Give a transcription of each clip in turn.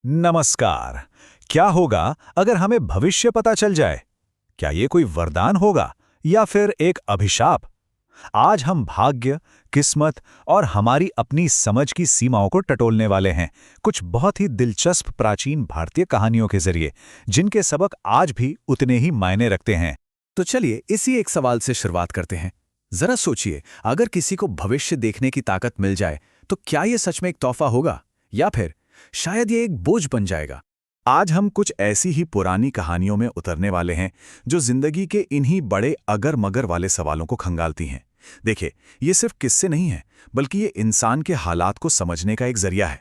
नमस्कार। क्या होगा अगर हमें भविष्य पता चल जाए? क्या ये कोई वरदान होगा या फिर एक अभिशाप? आज हम भाग्य, किस्मत और हमारी अपनी समझ की सीमाओं को टटोलने वाले हैं, कुछ बहुत ही दिलचस्प प्राचीन भारतीय कहानियों के जरिए, जिनके सबक आज भी उतने ही मायने रखते हैं। तो चलिए इसी एक सवाल से शुरुआत करते हैं। जरा सोचिए, अगर किसी को भविष्य देखने की ताकत मिल जाए तो क्या ये सच में एक तोहफा होगा या फिर शायद ये एक बोझ बन जाएगा? आज हम कुछ ऐसी ही पुरानी कहानियों में उतरने वाले हैं जो जिंदगी के इन्हीं बड़े अगर मगर वाले सवालों को खंगालती हैं। देखिए, ये सिर्फ किस्से नहीं है, बल्कि ये इंसान के हालात को समझने का एक जरिया है।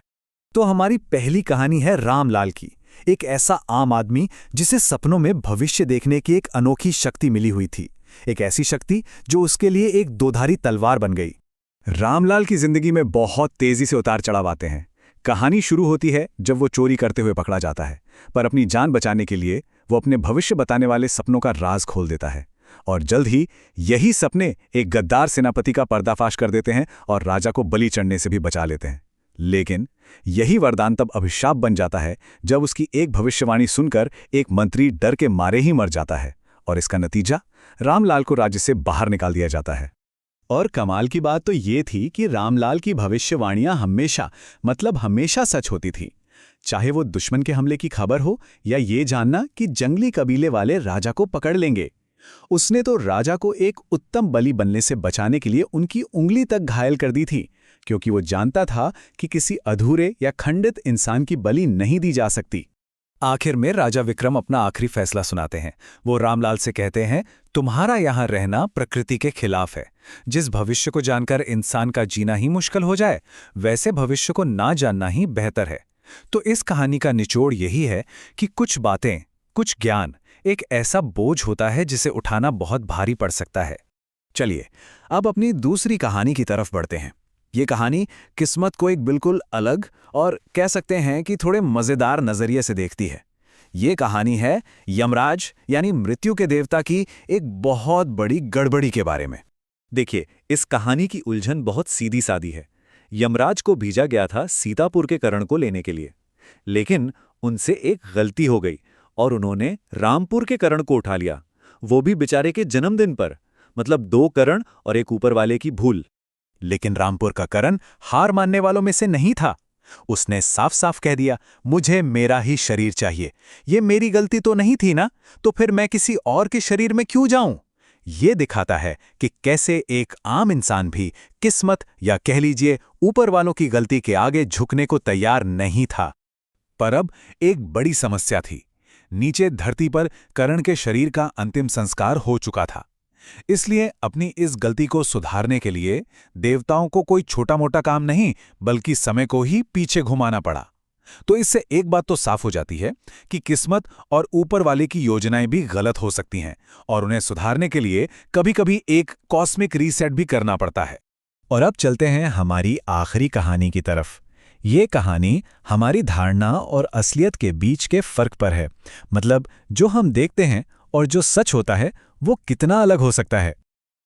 तो हमारी पहली कहानी है रामलाल की, एक ऐसा आम आदमी जिसे सपनों में भविष्य देखने की एक अनोखी शक्ति मिली हुई थी। एक ऐसी शक्ति जो उसके लिए एक दोधारी तलवार बन गई। रामलाल की जिंदगी में बहुत तेजी से उतार चढ़ाव आते हैं। कहानी शुरू होती है जब वो चोरी करते हुए पकड़ा जाता है, पर अपनी जान बचाने के लिए वो अपने भविष्य बताने वाले सपनों का राज खोल देता है। और जल्द ही यही सपने एक गद्दार सेनापति का पर्दाफाश कर देते हैं और राजा को बलि चढ़ने से भी बचा लेते हैं। लेकिन यही वरदान तब अभिशाप बन जाता है जब उसकी एक भविष्यवाणी सुनकर एक मंत्री डर के मारे ही मर जाता है, और इसका नतीजा रामलाल को राज्य से बाहर निकाल दिया जाता है। और कमाल की बात तो ये थी कि रामलाल की भविष्यवाणियां हमेशा सच होती थी। चाहे वो दुश्मन के हमले की खबर हो या ये जानना कि जंगली कबीले वाले राजा को पकड़ लेंगे, उसने तो राजा को एक उत्तम बलि बनने से बचाने के लिए उनकी उंगली तक घायल कर दी थी, क्योंकि वो जानता था कि किसी अधूरे या खंडित इंसान की बलि नहीं दी जा सकती। आखिर में राजा विक्रम अपना आखिरी फैसला सुनाते हैं। वो रामलाल से कहते हैं, तुम्हारा यहाँ रहना प्रकृति के खिलाफ है। जिस भविष्य को जानकर इंसान का जीना ही मुश्किल हो जाए, वैसे भविष्य को ना जानना ही बेहतर है। तो इस कहानी का निचोड़ यही है कि कुछ बातें, कुछ ज्ञान एक ऐसा बोझ होता है जिसे उठाना बहुत भारी पड़ सकता है। चलिए अब अपनी दूसरी कहानी की तरफ बढ़ते हैं। ये कहानी किस्मत को एक बिल्कुल अलग और कह सकते हैं कि थोड़े मज़ेदार नज़रिए से देखती है। ये कहानी है यमराज यानी मृत्यु के देवता की एक बहुत बड़ी गड़बड़ी के बारे में। देखिए, इस कहानी की उलझन बहुत सीधी सादी है। यमराज को भेजा गया था सीतापुर के कर्ण को लेने के लिए, लेकिन उनसे एक गलती हो गई और उन्होंने रामपुर के कर्ण को उठा लिया, वो भी बेचारे के जन्मदिन पर। मतलब 2 कर्ण और एक ऊपर वाले की भूल। लेकिन रामपुर का कर्ण हार मानने वालों में से नहीं था। उसने साफ साफ कह दिया, मुझे मेरा ही शरीर चाहिए। ये मेरी गलती तो नहीं थी ना, तो फिर मैं किसी और के शरीर में क्यों जाऊं? ये दिखाता है कि कैसे एक आम इंसान भी किस्मत या कह लीजिए ऊपर वालों की गलती के आगे झुकने को तैयार नहीं था। पर अब एक बड़ी समस्या थी। नीचे धरती पर कर्ण के शरीर का अंतिम संस्कार हो चुका था। इसलिए अपनी इस गलती को सुधारने के लिए देवताओं को कोई छोटा मोटा काम नहीं, बल्कि समय को ही पीछे घुमाना पड़ा। तो इससे एक बात तो साफ हो जाती है कि किस्मत और ऊपर वाले की योजनाएं भी गलत हो सकती हैं, और उन्हें सुधारने के लिए कभी-कभी एक कॉस्मिक रीसेट भी करना पड़ता है। और अब चलते हैं हमारी आखिरी कहानी की तरफ। ये कहानी हमारी धारणा और असलियत के बीच के फर्क पर है। मतलब जो हम देखते हैं और जो सच होता है वो कितना अलग हो सकता है।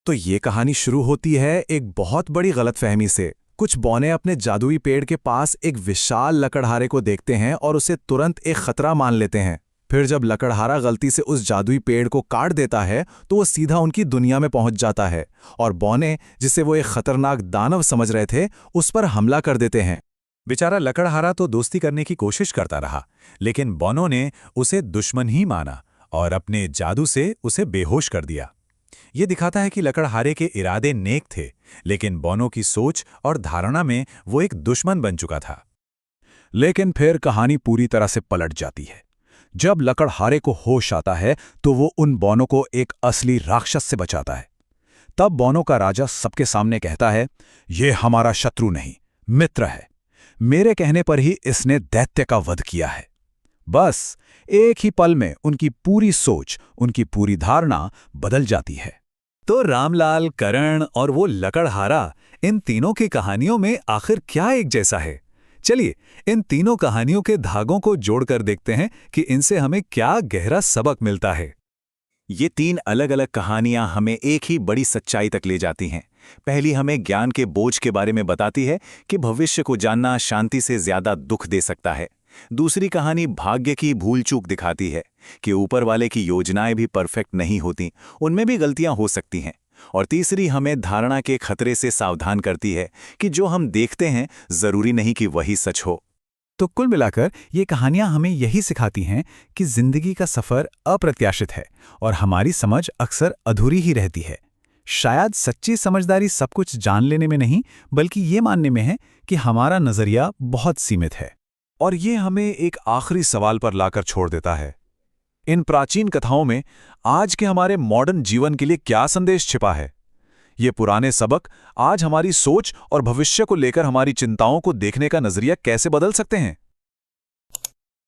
तो ये कहानी शुरू होती है एक बहुत बड़ी गलतफहमी से। कुछ बौने अपने जादुई पेड़ के पास एक विशाल लकड़हारे को देखते हैं और उसे तुरंत एक खतरा मान लेते हैं। फिर जब लकड़हारा गलती से उस जादुई पेड़ को काट देता है तो वो सीधा उनकी दुनिया में पहुंच जाता है, और बौने, जिसे वो एक खतरनाक दानव समझ रहे थे, उस पर हमला कर देते हैं। बेचारा लकड़हारा तो दोस्ती करने की कोशिश करता रहा, लेकिन बौनों ने उसे दुश्मन ही माना और अपने जादू से उसे बेहोश कर दिया। ये दिखाता है कि लकड़हारे के इरादे नेक थे, लेकिन बौनों की सोच और धारणा में वो एक दुश्मन बन चुका था। लेकिन फिर कहानी पूरी तरह से पलट जाती है। जब लकड़हारे को होश आता है तो वो उन बौनों को एक असली राक्षस से बचाता है। तब बौनों का राजा सबके सामने कहता है, ये हमारा शत्रु नहीं, मित्र है। मेरे कहने पर ही इसने दैत्य का वध किया है। बस एक ही पल में उनकी पूरी सोच, उनकी पूरी धारणा बदल जाती है। तो रामलाल, कर्ण और वो लकड़हारा, इन तीनों की कहानियों में आखिर क्या एक जैसा है? चलिए इन तीनों कहानियों के धागों को जोड़कर देखते हैं कि इनसे हमें क्या गहरा सबक मिलता है। ये 3 अलग अलग कहानियां हमें एक ही बड़ी सच्चाई तक ले जाती हैं। पहली हमें ज्ञान के बोझ के बारे में बताती है कि भविष्य को जानना शांति से ज्यादा दुख दे सकता है। दूसरी कहानी भाग्य की भूल चूक दिखाती है कि ऊपर वाले की योजनाएं भी परफेक्ट नहीं होती, उनमें भी गलतियां हो सकती हैं। और तीसरी हमें धारणा के खतरे से सावधान करती है कि जो हम देखते हैं जरूरी नहीं कि वही सच हो। तो कुल मिलाकर ये कहानियां हमें यही सिखाती हैं कि जिंदगी का सफर अप्रत्याशित है और हमारी समझ अक्सर अधूरी ही रहती है। शायद सच्ची समझदारी सब कुछ जान लेने में नहीं, बल्कि ये मानने में है कि हमारा नजरिया बहुत सीमित है। और ये हमें एक आखिरी सवाल पर लाकर छोड़ देता है। इन प्राचीन कथाओं में आज के हमारे मॉडर्न जीवन के लिए क्या संदेश छिपा है? ये पुराने सबक आज हमारी सोच और भविष्य को लेकर हमारी चिंताओं को देखने का नजरिया कैसे बदल सकते हैं?